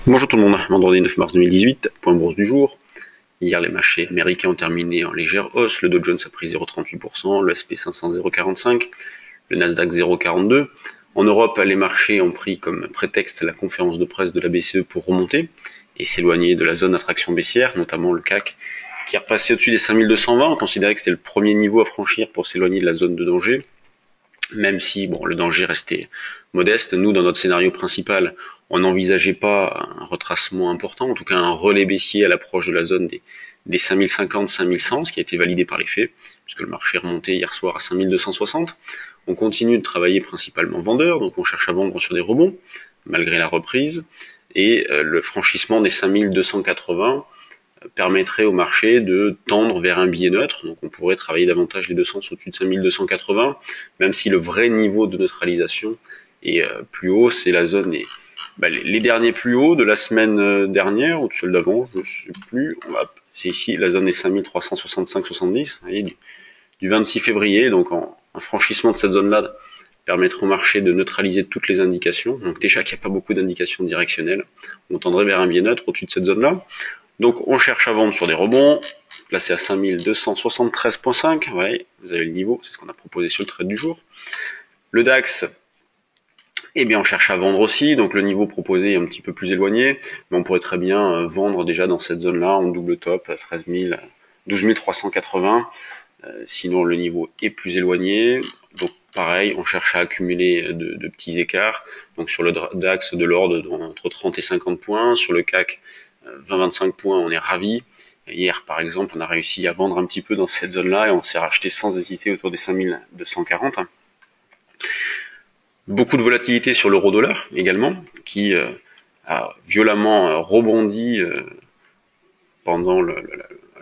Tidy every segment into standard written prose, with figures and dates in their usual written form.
Bonjour tout le monde, vendredi 9 mars 2018, point bourse du jour. Hier, les marchés américains ont terminé en légère hausse. Le Dow Jones a pris 0,38%, le S&P 500 0,45%, le Nasdaq 0,42%. En Europe, les marchés ont pris comme prétexte la conférence de presse de la BCE pour remonter et s'éloigner de la zone d'attraction baissière, notamment le CAC, qui est repassé au-dessus des 5220. On considérait que c'était le premier niveau à franchir pour s'éloigner de la zone de danger. Même si le danger restait modeste, nous, dans notre scénario principal, on n'envisageait pas un retracement important, en tout cas un relais baissier à l'approche de la zone des 5050, 5100, ce qui a été validé par les faits, puisque le marché est remonté hier soir à 5260. On continue de travailler principalement vendeur, donc on cherche à vendre sur des rebonds, malgré la reprise, et le franchissement des 5280 permettrait au marché de tendre vers un billet neutre, donc on pourrait travailler davantage les deux sens au-dessus de 5280, même si le vrai niveau de neutralisation est plus haut, c'est la zone les derniers plus hauts de la semaine dernière, ou de celle d'avant, je ne sais plus, c'est ici, la zone des 5365-70, du 26 février, donc un franchissement de cette zone-là permettrait au marché de neutraliser toutes les indications, donc déjà qu'il n'y a pas beaucoup d'indications directionnelles, on tendrait vers un billet neutre au-dessus de cette zone-là. Donc on cherche à vendre sur des rebonds, placé à 5273.5, ouais, vous avez le niveau, c'est ce qu'on a proposé sur le trade du jour. Le DAX, on cherche à vendre aussi, donc le niveau proposé est un petit peu plus éloigné, mais on pourrait très bien vendre déjà dans cette zone-là en double top à 12 380, sinon le niveau est plus éloigné, donc pareil, on cherche à accumuler de petits écarts, donc sur le DAX de l'ordre entre 30 et 50 points, sur le CAC 20-25 points, on est ravi. Hier, par exemple, on a réussi à vendre un petit peu dans cette zone-là et on s'est racheté sans hésiter autour des 5240. Beaucoup de volatilité sur l'euro-dollar également, qui a violemment rebondi pendant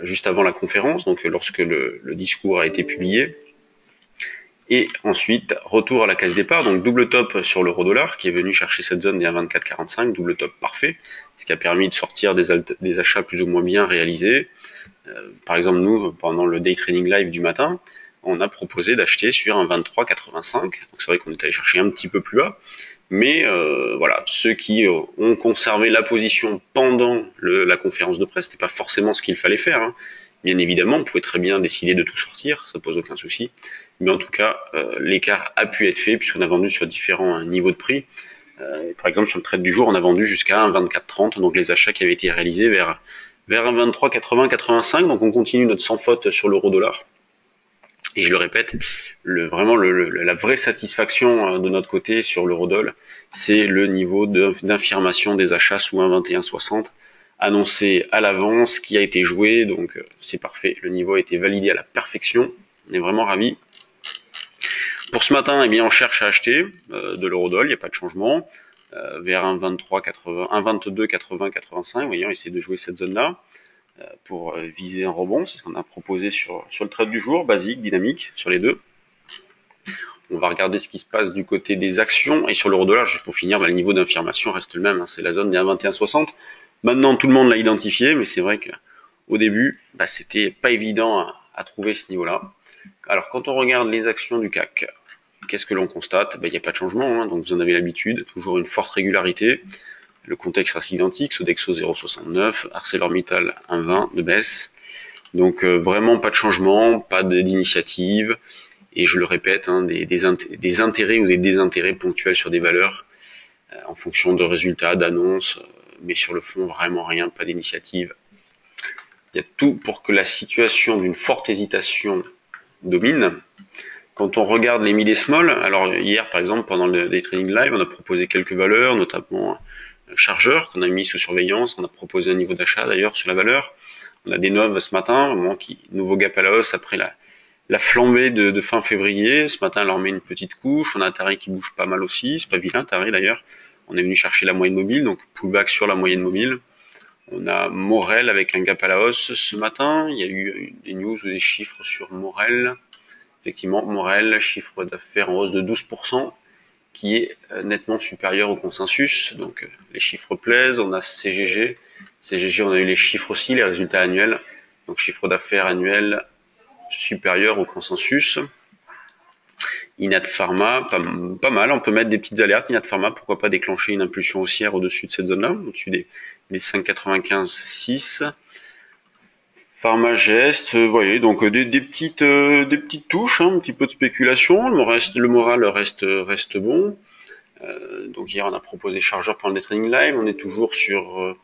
juste avant la conférence, donc lorsque le discours a été publié. Et ensuite, retour à la case départ, donc double top sur l'euro-dollar, qui est venu chercher cette zone des 1,2445, double top parfait, ce qui a permis de sortir des achats plus ou moins bien réalisés. Par exemple, nous, pendant le day trading live du matin, on a proposé d'acheter sur un 23,85, donc c'est vrai qu'on est allé chercher un petit peu plus bas, mais voilà, ceux qui ont conservé la position pendant la conférence de presse, c'était pas forcément ce qu'il fallait faire, hein. Bien évidemment, on pouvait très bien décider de tout sortir, ça pose aucun souci. Mais en tout cas, l'écart a pu être fait puisqu'on a vendu sur différents niveaux de prix. Par exemple, sur le trade du jour, on a vendu jusqu'à un 24,30, donc les achats qui avaient été réalisés vers un 23,80, 85. Donc on continue notre sans faute sur l'euro-dollar. Et je le répète, vraiment la vraie satisfaction de notre côté sur l'euro-dollar, c'est le niveau d'infirmation des achats sous 1,2160. Annoncé à l'avance, qui a été joué, donc c'est parfait, le niveau a été validé à la perfection, on est vraiment ravis. Pour ce matin, on cherche à acheter de l'eurodoll, il n'y a pas de changement, vers un 23,80, un 22,80, 85, vous voyez, on essaie de jouer cette zone-là pour viser un rebond, c'est ce qu'on a proposé sur le trade du jour, basique, dynamique, sur les deux. On va regarder ce qui se passe du côté des actions, et sur l'euro-dollar, juste pour finir, le niveau d'infirmation reste le même, hein, c'est la zone des 1,2160. Maintenant, tout le monde l'a identifié, mais c'est vrai qu'au début, c'était pas évident à trouver ce niveau-là. Alors, quand on regarde les actions du CAC, qu'est-ce que l'on constate? Il n'y a pas de changement, hein, donc vous en avez l'habitude, toujours une forte régularité. Le contexte reste identique, Sodexo 0,69, ArcelorMittal 1,20 de baisse. Donc vraiment pas de changement, pas d'initiative, et je le répète, hein, des intérêts ou des désintérêts ponctuels sur des valeurs en fonction de résultats, d'annonces, mais sur le fond, vraiment rien, pas d'initiative. Il y a tout pour que la situation d'une forte hésitation domine. Quand on regarde les mid et small, alors hier par exemple pendant le day trading live, on a proposé quelques valeurs, notamment chargeur qu'on a mis sous surveillance, on a proposé un niveau d'achat d'ailleurs sur la valeur. On a des noves ce matin, nouveau gap à la hausse après la flambée de fin février. Ce matin, elle leur met une petite couche. On a Atari qui bouge pas mal aussi, c'est pas vilain Atari d'ailleurs. On est venu chercher la moyenne mobile, donc pullback sur la moyenne mobile. On a Morel avec un gap à la hausse ce matin. Il y a eu des news ou des chiffres sur Morel. Effectivement, Morel, chiffre d'affaires en hausse de 12%, qui est nettement supérieur au consensus. Donc les chiffres plaisent. On a CGG. CGG, on a eu les chiffres aussi, les résultats annuels. Donc chiffre d'affaires annuel supérieur au consensus. Inat Pharma, pas mal, on peut mettre des petites alertes. Inat Pharma, pourquoi pas déclencher une impulsion haussière au-dessus de cette zone-là, au-dessus des 5,95-6. Pharmagest, vous voyez, donc des petites touches, hein, un petit peu de spéculation. Le moral reste bon. Donc hier, on a proposé chargeur pour le trading live. On est toujours sur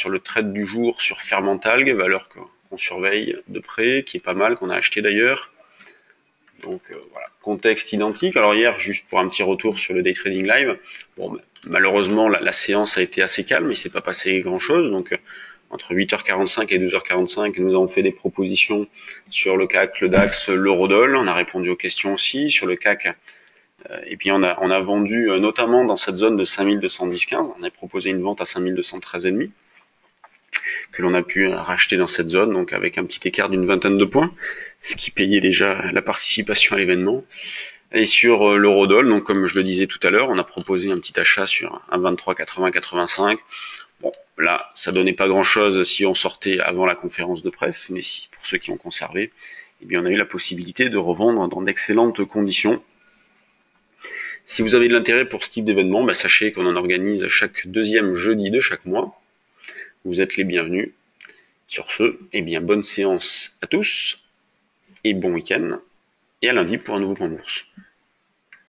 le trade du jour sur Fermentalg, valeur qu'on surveille de près, qui est pas mal, qu'on a acheté d'ailleurs. Donc voilà, contexte identique. Alors hier, juste pour un petit retour sur le day trading live, bon, malheureusement la séance a été assez calme, il s'est pas passé grand chose. Donc entre 8h45 et 12h45, nous avons fait des propositions sur le CAC, le DAX, l'Eurodoll. On a répondu aux questions aussi sur le CAC. Et puis on a vendu notamment dans cette zone de 5210-15. On a proposé une vente à 5213,5 que l'on a pu racheter dans cette zone, donc avec un petit écart d'une vingtaine de points, ce qui payait déjà la participation à l'événement. Et sur l'Eurodoll, donc comme je le disais tout à l'heure, on a proposé un petit achat sur un 23,80-85. Bon, là, ça donnait pas grand-chose si on sortait avant la conférence de presse, mais si, pour ceux qui ont conservé, eh bien, on a eu la possibilité de revendre dans d'excellentes conditions. Si vous avez de l'intérêt pour ce type d'événement, bah, sachez qu'on en organise chaque deuxième jeudi de chaque mois. Vous êtes les bienvenus. Sur ce, eh bien, bonne séance à tous et bon week-end. Et à lundi pour un nouveau point bourse.